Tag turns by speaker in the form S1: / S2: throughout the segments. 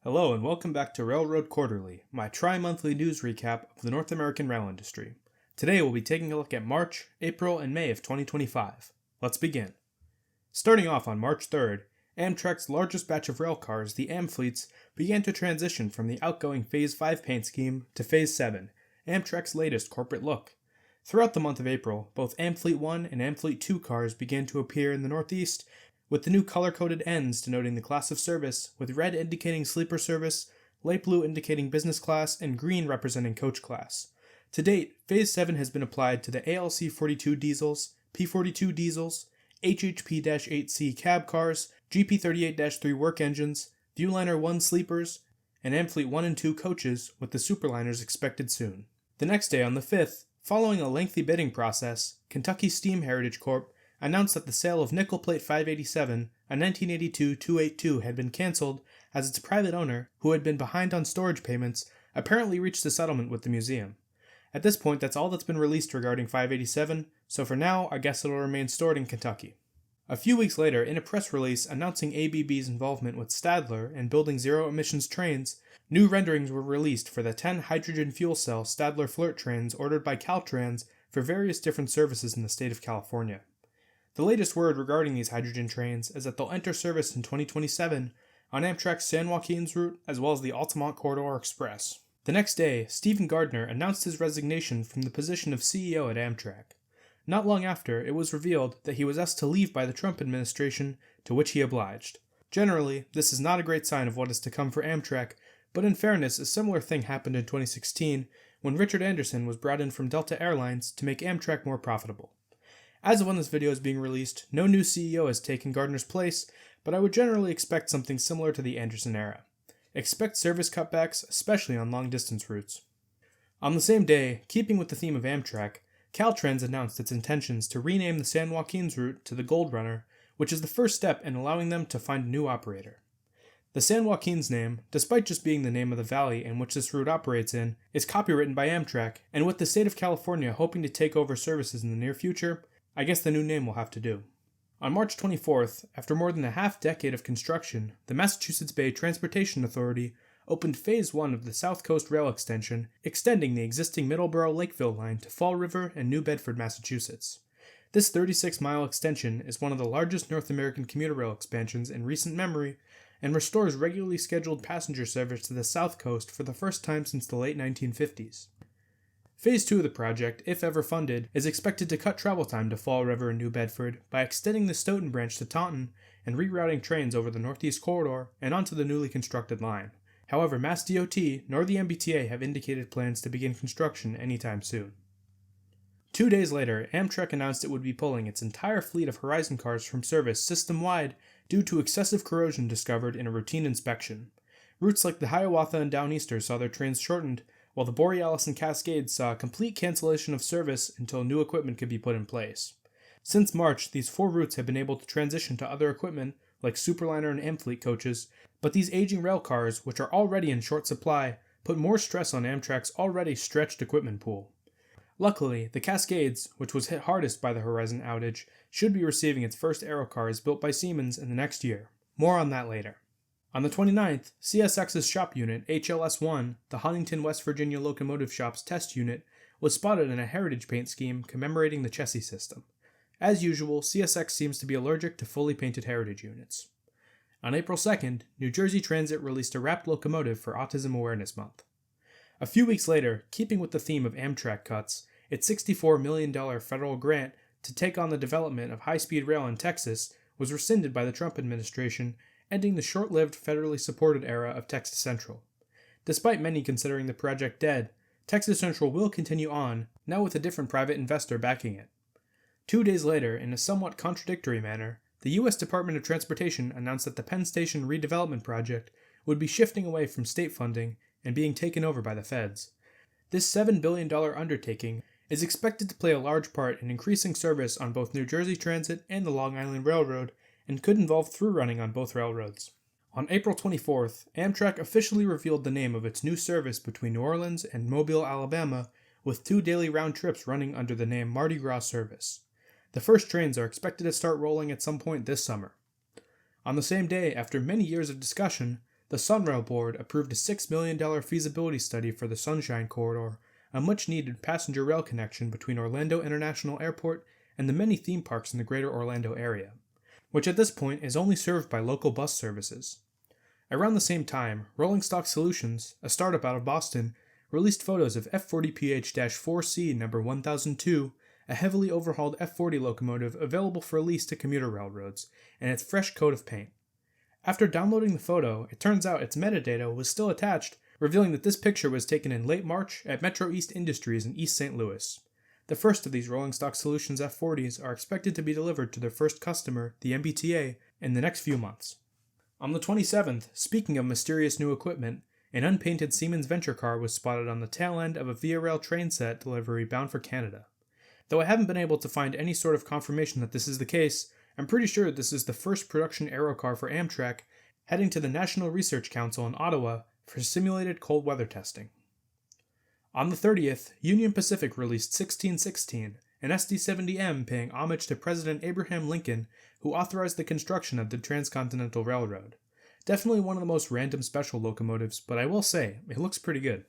S1: Hello and welcome back to Railroad Quarterly, my tri-monthly news recap of the North American rail industry. Today we'll be taking a look at March, April, and May of 2025. Let's begin. Starting off on March 3rd, Amtrak's largest batch of rail cars, the Amfleets, began to transition from the outgoing Phase V paint scheme to Phase VII, Amtrak's latest corporate look. Throughout the month of April, both Amfleet 1 and Amfleet 2 cars began to appear in the Northeast, with the new color-coded ends denoting the class of service, with red indicating sleeper service, light blue indicating business class, and green representing coach class. To date, Phase 7 has been applied to the ALC42 diesels, P42 diesels, HHP-8C cab cars, GP38-3 work engines, Viewliner 1 sleepers, and Amfleet 1 and 2 coaches, with the superliners expected soon. The next day, on the 5th, following a lengthy bidding process, Kentucky Steam Heritage Corp announced that the sale of Nickel Plate 587, a 1982 282, had been cancelled as its private owner, who had been behind on storage payments, apparently reached a settlement with the museum. At this point, that's all that's been released regarding 587, so for now, I guess it'll remain stored in Kentucky. A few weeks later, in a press release announcing ABB's involvement with Stadler and building zero-emissions trains, new renderings were released for the 10 hydrogen fuel cell Stadler Flirt trains ordered by CalTrans for various different services in the state of California. The latest word regarding these hydrogen trains is that they'll enter service in 2027 on Amtrak's San Joaquins route as well as the Altamont Corridor Express. The next day, Stephen Gardner announced his resignation from the position of CEO at Amtrak. Not long after, it was revealed that he was asked to leave by the Trump administration, to which he obliged. Generally, this is not a great sign of what is to come for Amtrak, but in fairness, a similar thing happened in 2016 when Richard Anderson was brought in from Delta Airlines to make Amtrak more profitable. As of when this video is being released, no new CEO has taken Gardner's place, but I would generally expect something similar to the Anderson era. Expect service cutbacks, especially on long-distance routes. On the same day, keeping with the theme of Amtrak, CalTrans announced its intentions to rename the San Joaquins route to the Gold Runner, which is the first step in allowing them to find a new operator. The San Joaquins name, despite just being the name of the valley in which this route operates in, is copywritten by Amtrak, and with the state of California hoping to take over services in the near future, I guess the new name will have to do. On March 24th, after more than a half-decade of construction, the Massachusetts Bay Transportation Authority opened Phase 1 of the South Coast Rail Extension, extending the existing Middleborough-Lakeville line to Fall River and New Bedford, Massachusetts. This 36-mile extension is one of the largest North American commuter rail expansions in recent memory and restores regularly scheduled passenger service to the South Coast for the first time since the late 1950s. Phase 2 of the project, if ever funded, is expected to cut travel time to Fall River and New Bedford by extending the Stoughton branch to Taunton and rerouting trains over the Northeast Corridor and onto the newly constructed line. However, MassDOT nor the MBTA have indicated plans to begin construction anytime soon. 2 days later, Amtrak announced it would be pulling its entire fleet of Horizon cars from service system-wide due to excessive corrosion discovered in a routine inspection. Routes like the Hiawatha and Downeaster saw their trains shortened, while the Borealis and Cascades saw a complete cancellation of service until new equipment could be put in place. Since March, these 4 routes have been able to transition to other equipment, like Superliner and Amfleet coaches, but these aging rail cars, which are already in short supply, put more stress on Amtrak's already stretched equipment pool. Luckily, the Cascades, which was hit hardest by the Horizon outage, should be receiving its first Aero cars built by Siemens in the next year. More on that later. On the 29th, CSX's shop unit, HLS-1, the Huntington, West Virginia Locomotive Shop's test unit, was spotted in a heritage paint scheme commemorating the chassis system. As usual, CSX seems to be allergic to fully painted heritage units. On April 2nd, New Jersey Transit released a wrapped locomotive for Autism Awareness Month. A few weeks later, keeping with the theme of Amtrak cuts, its $64 million federal grant to take on the development of high-speed rail in Texas was rescinded by the Trump administration, ending the short-lived federally supported era of Texas Central. Despite many considering the project dead, Texas Central will continue on, now with a different private investor backing it. 2 days later, in a somewhat contradictory manner, the U.S. Department of Transportation announced that the Penn Station redevelopment project would be shifting away from state funding and being taken over by the feds. This $7 billion undertaking is expected to play a large part in increasing service on both New Jersey Transit and the Long Island Railroad, and could involve through running on both railroads. On April 24th, Amtrak officially revealed the name of its new service between New Orleans and Mobile, Alabama, with 2 daily round trips running under the name Mardi Gras service. The first trains are expected to start rolling at some point this summer. On the same day, after many years of discussion, the SunRail board approved a $6 million feasibility study for the Sunshine Corridor, a much-needed passenger rail connection between Orlando International Airport and the many theme parks in the greater Orlando area, which at this point is only served by local bus services. Around the same time, Stock Solutions, a startup out of Boston, released photos of F40PH-4C number 1002, a heavily overhauled F40 locomotive available for lease to commuter railroads, and its fresh coat of paint. After downloading the photo, it turns out its metadata was still attached, revealing that this picture was taken in late March at Metro East Industries in East St. Louis. The first of these Stock Solutions F40s are expected to be delivered to their first customer, the MBTA, in the next few months. On the 27th, speaking of mysterious new equipment, an unpainted Siemens Venture car was spotted on the tail end of a Via Rail train set delivery bound for Canada. Though I haven't been able to find any sort of confirmation that this is the case, I'm pretty sure this is the first production aero car for Amtrak heading to the National Research Council in Ottawa for simulated cold weather testing. On the 30th, Union Pacific released 1616, an SD70M paying homage to President Abraham Lincoln, who authorized the construction of the Transcontinental Railroad. Definitely one of the most random special locomotives, but I will say, it looks pretty good.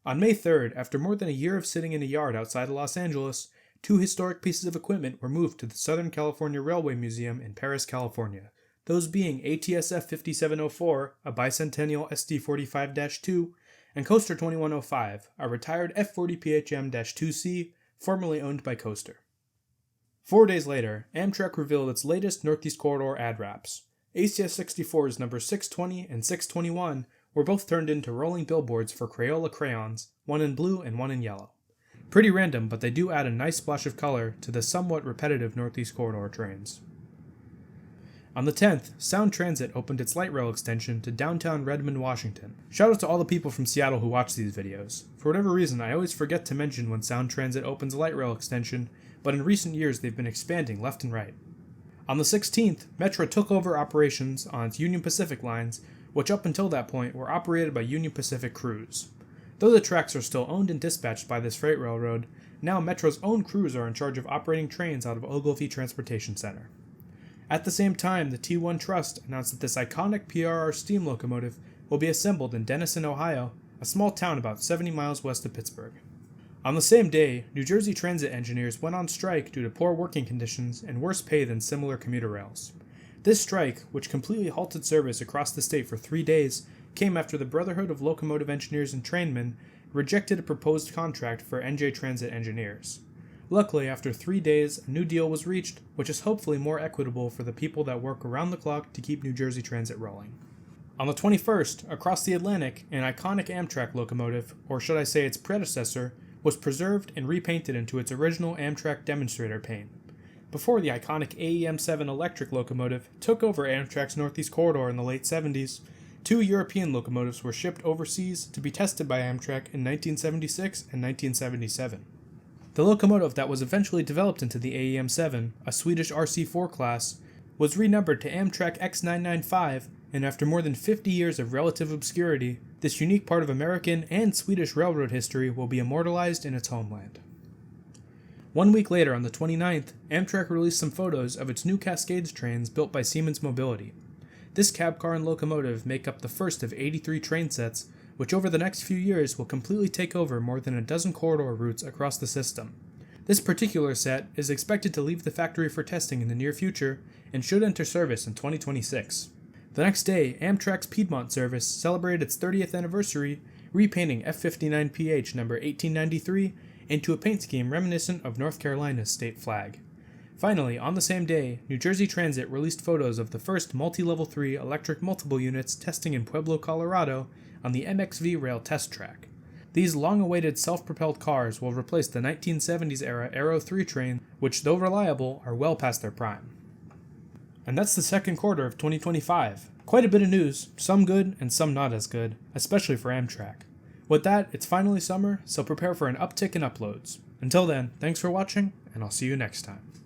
S1: On May 3rd, after more than a year of sitting in a yard outside of Los Angeles, 2 historic pieces of equipment were moved to the Southern California Railway Museum in Paris, California. Those being ATSF 5704, a bicentennial SD45-2, and Coaster 2105, a retired F40PHM-2C, formerly owned by Coaster. 4 days later, Amtrak revealed its latest Northeast Corridor ad wraps. ACS 64's number 620 and 621 were both turned into rolling billboards for Crayola crayons, one in blue and one in yellow. Pretty random, but they do add a nice splash of color to the somewhat repetitive Northeast Corridor trains. On the 10th, Sound Transit opened its light rail extension to downtown Redmond, Washington. Shout out to all the people from Seattle who watch these videos. For whatever reason, I always forget to mention when Sound Transit opens a light rail extension, but in recent years they've been expanding left and right. On the 16th, Metra took over operations on its Union Pacific lines, which up until that point were operated by Union Pacific crews. Though the tracks are still owned and dispatched by this freight railroad, now Metra's own crews are in charge of operating trains out of Ogilvie Transportation Center. At the same time, the T1 Trust announced that this iconic PRR steam locomotive will be assembled in Denison, Ohio, a small town about 70 miles west of Pittsburgh. On the same day, New Jersey Transit engineers went on strike due to poor working conditions and worse pay than similar commuter rails. This strike, which completely halted service across the state for 3 days, came after the Brotherhood of Locomotive Engineers and Trainmen rejected a proposed contract for NJ Transit engineers. Luckily, after 3 days, a new deal was reached, which is hopefully more equitable for the people that work around the clock to keep New Jersey Transit rolling. On the 21st, across the Atlantic, an iconic Amtrak locomotive, or should I say its predecessor, was preserved and repainted into its original Amtrak demonstrator paint. Before the iconic AEM-7 electric locomotive took over Amtrak's Northeast Corridor in the late 70s, 2 European locomotives were shipped overseas to be tested by Amtrak in 1976 and 1977. The locomotive that was eventually developed into the AEM-7, a Swedish RC4 class, was renumbered to Amtrak X995, and after more than 50 years of relative obscurity, this unique part of American and Swedish railroad history will be immortalized in its homeland. 1 week later, on the 29th, Amtrak released some photos of its new Cascades trains built by Siemens Mobility. This cab car and locomotive make up the first of 83 train sets, which over the next few years will completely take over more than a dozen corridor routes across the system. This particular set is expected to leave the factory for testing in the near future and should enter service in 2026. The next day, Amtrak's Piedmont service celebrated its 30th anniversary, repainting F59PH number 1893 into a paint scheme reminiscent of North Carolina's state flag. Finally, on the same day, New Jersey Transit released photos of the first MultiLevel III electric multiple units testing in Pueblo, Colorado, on the MXV rail test track. These long-awaited self-propelled cars will replace the 1970s-era Aero 3 train, which, though reliable, are well past their prime. And that's the second quarter of 2025. Quite a bit of news, some good and some not as good, especially for Amtrak. With that, it's finally summer, so prepare for an uptick in uploads. Until then, thanks for watching, and I'll see you next time.